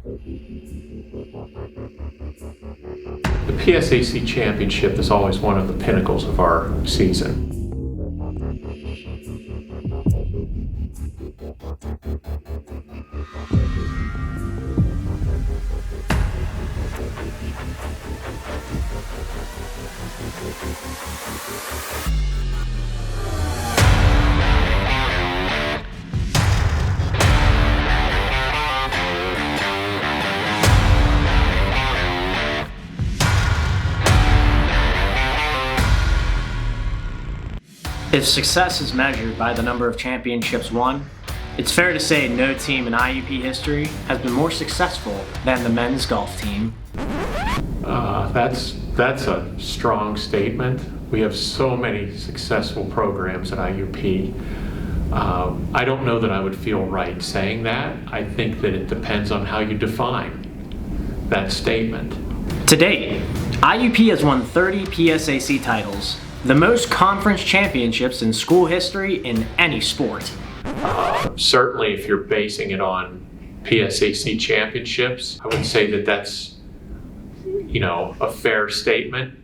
The PSAC Championship is always one of the pinnacles of our season. If success is measured by the number of championships won, it's fair to say no team in IUP history has been more successful than the men's golf team. That's a strong statement. We have so many successful programs at IUP. I don't know that I would feel right saying that. I think that it depends on how you define that statement. To date, IUP has won 30 PSAC titles, the most conference championships in school history in any sport. Certainly if you're basing it on PSAC championships, I would say that that's, a fair statement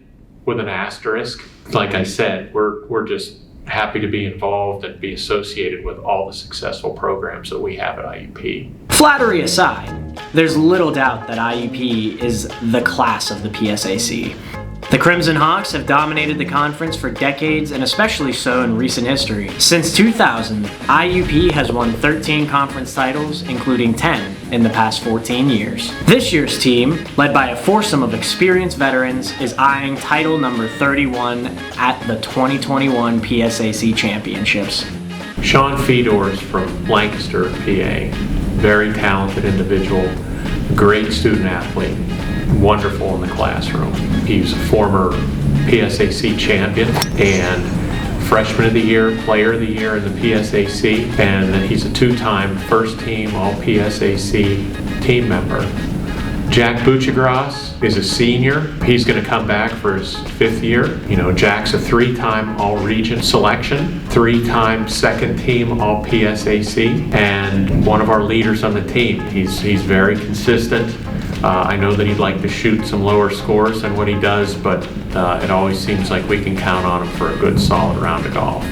with an asterisk. Like I said, we're just happy to be involved and be associated with all the successful programs that we have at IUP. Flattery aside, there's little doubt that IUP is the class of the PSAC. The Crimson Hawks have dominated the conference for decades, and especially so in recent history. Since 2000, IUP has won 13 conference titles, including 10 in the past 14 years. This year's team, led by a foursome of experienced veterans, is eyeing title number 31 at the 2021 PSAC Championships. Sean Fedor's from Lancaster, PA. Very talented individual, great student athlete. Wonderful in the classroom. He's a former PSAC champion and freshman of the year, player of the year in the PSAC, and he's a two-time first team all PSAC team member. Jack Buchagras is a senior. He's going to come back for his fifth year. Jack's a three-time all-region selection, three-time second team all PSAC, and one of our leaders on the team. He's very consistent. I know that he'd like to shoot some lower scores than what he does, but it always seems like we can count on him for a good solid round of golf.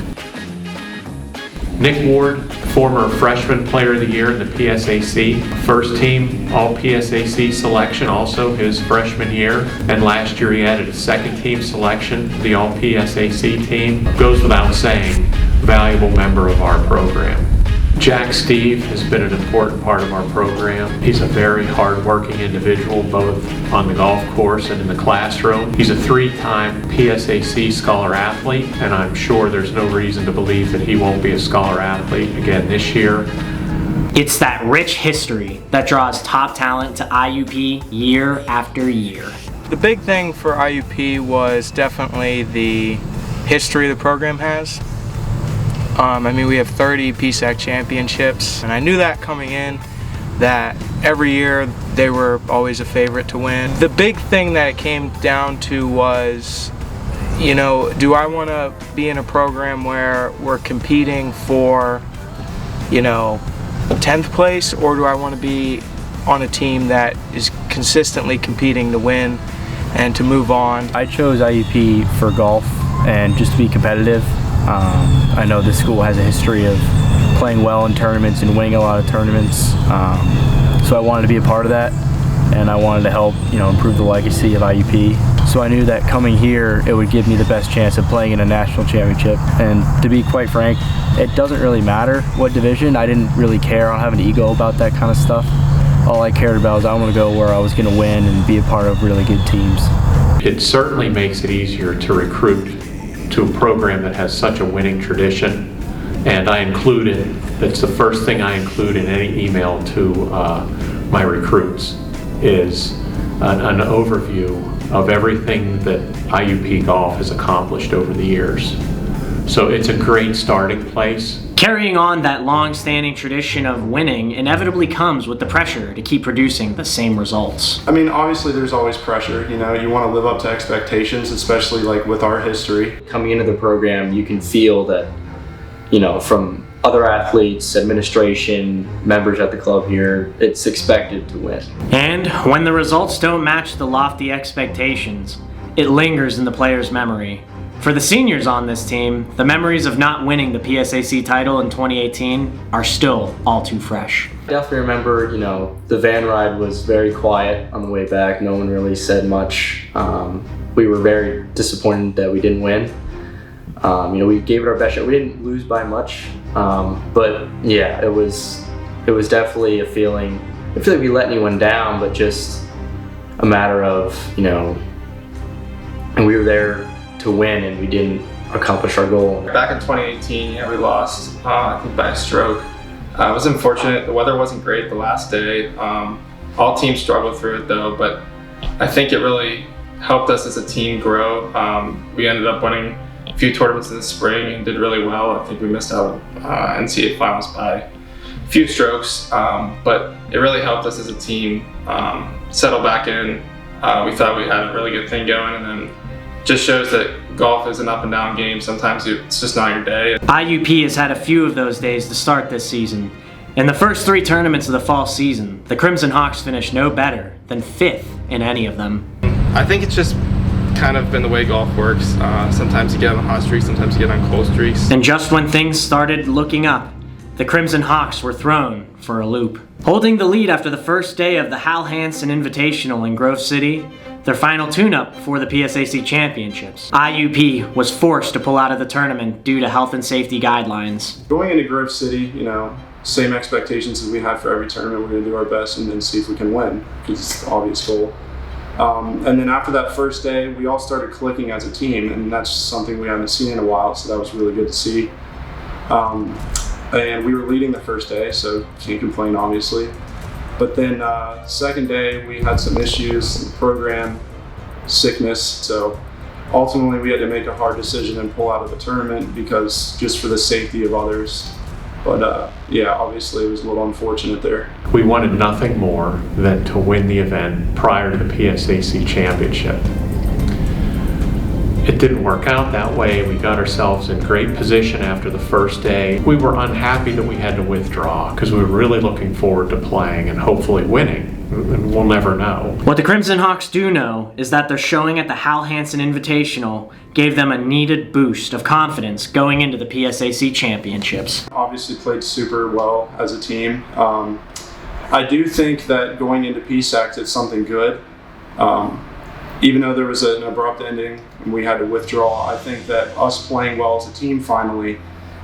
Nick Ward, former freshman player of the year in the PSAC, first team all PSAC selection, also his freshman year, and last year he added a second team selection to the all PSAC team. Goes without saying, valuable member of our program. Jack Steve has been an important part of our program. He's a very hard-working individual, both on the golf course and in the classroom. He's a three-time PSAC Scholar Athlete, and I'm sure there's no reason to believe that he won't be a Scholar Athlete again this year. It's that rich history that draws top talent to IUP year after year. The big thing for IUP was definitely the history the program has. We have 30 PSAC championships, and I knew that coming in, that every year they were always a favorite to win. The big thing that it came down to was, do I want to be in a program where we're competing for, 10th place, or do I want to be on a team that is consistently competing to win and to move on? I chose IUP for golf and just to be competitive. I know this school has a history of playing well in tournaments and winning a lot of tournaments, so I wanted to be a part of that, and I wanted to help improve the legacy of IUP. So I knew that coming here it would give me the best chance of playing in a national championship. And to be quite frank, it doesn't really matter what division. I didn't really care. I don't have an ego about that kind of stuff. All I cared about was I want to go where I was going to win and be a part of really good teams. It certainly makes it easier to recruit to a program that has such a winning tradition, and it's the first thing I include in any email to my recruits is an overview of everything that IUP Golf has accomplished over the years. So it's a great starting place. Carrying on that long-standing tradition of winning inevitably comes with the pressure to keep producing the same results. Obviously there's always pressure. You want to live up to expectations, especially like with our history. Coming into the program, you can feel that, from other athletes, administration, members at the club here, it's expected to win. And when the results don't match the lofty expectations, it lingers in the players' memory. For the seniors on this team, the memories of not winning the PSAC title in 2018 are still all too fresh. I definitely remember, the van ride was very quiet on the way back. No one really said much. We were very disappointed that we didn't win. We gave it our best shot. We didn't lose by much, but yeah, it was definitely a feeling. I feel like we let anyone down, but just a matter of, and we were there to win and we didn't accomplish our goal. Back in 2018, we lost, I think by a stroke. It was unfortunate. The weather wasn't great the last day. All teams struggled through it though, but I think it really helped us as a team grow. We ended up winning a few tournaments in the spring and did really well. I think we missed out on NCAA finals by a few strokes, but it really helped us as a team settle back in. We thought we had a really good thing going, and then just shows that golf is an up and down game. Sometimes it's just not your day. IUP has had a few of those days to start this season. In the first 3 tournaments of the fall season, the Crimson Hawks finished no better than 5th in any of them. I think it's just kind of been the way golf works. Sometimes you get on hot streaks, sometimes you get on cold streaks. And just when things started looking up, the Crimson Hawks were thrown for a loop. Holding the lead after the first day of the Hal Hansen Invitational in Grove City, their final tune-up for the PSAC Championships, IUP was forced to pull out of the tournament due to health and safety guidelines. Going into Grove City, same expectations as we had for every tournament. We're going to do our best and then see if we can win, because it's the obvious goal. And then after that first day, we all started clicking as a team, and that's something we haven't seen in a while, so that was really good to see. And we were leading the first day, so can't complain, obviously. But then second day, we had some issues, program, sickness, so ultimately we had to make a hard decision and pull out of the tournament because just for the safety of others. But obviously it was a little unfortunate there. We wanted nothing more than to win the event prior to the PSAC Championship. It didn't work out that way. We got ourselves in great position after the first day. We were unhappy that we had to withdraw because we were really looking forward to playing and hopefully winning. And we'll never know. What the Crimson Hawks do know is that their showing at the Hal Hansen Invitational gave them a needed boost of confidence going into the PSAC Championships. Obviously played super well as a team. I do think that going into PSAC, it's something good. Even though there was an abrupt ending and we had to withdraw, I think that us playing well as a team finally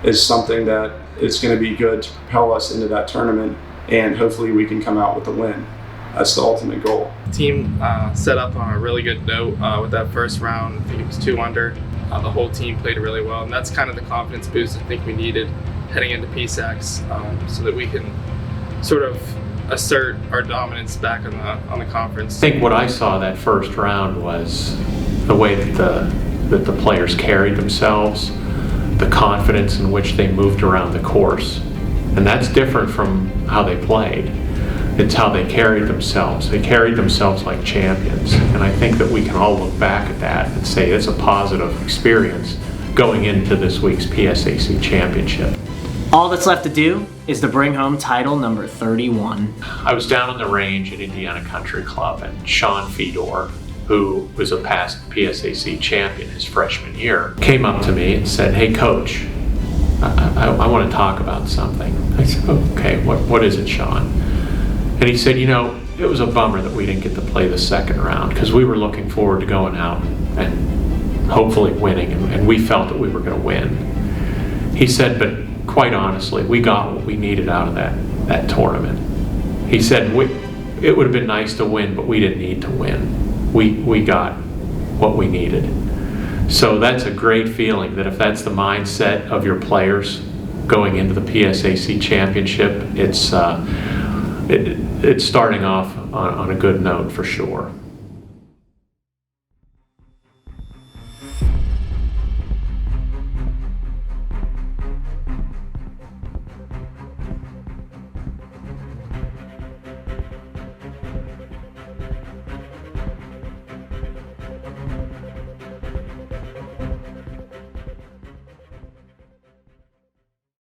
is something that is going to be good to propel us into that tournament, and hopefully we can come out with a win. That's the ultimate goal. The team set up on a really good note with that first round. I think it was 2 under. The whole team played really well, and that's kind of the confidence boost I think we needed heading into PSACs, so that we can sort of assert our dominance back on the conference. I think what I saw that first round was the way that the players carried themselves, the confidence in which they moved around the course. And that's different from how they played. It's how they carried themselves. They carried themselves like champions. And I think that we can all look back at that and say it's a positive experience going into this week's PSAC Championship. All that's left to do is to bring home title number 31. I was down on the range at Indiana Country Club, and Sean Fedor, who was a past PSAC champion his freshman year, came up to me and said, "Hey coach, I want to talk about something." I said, "Okay, what is it, Sean?" And he said, "It was a bummer that we didn't get to play the second round because we were looking forward to going out and hopefully winning, and we felt that we were going to win." He said, "But quite honestly, we got what we needed out of that tournament." He said, "It would have been nice to win, but we didn't need to win. We got what we needed." So that's a great feeling, that if that's the mindset of your players going into the PSAC Championship, it's starting off on a good note for sure.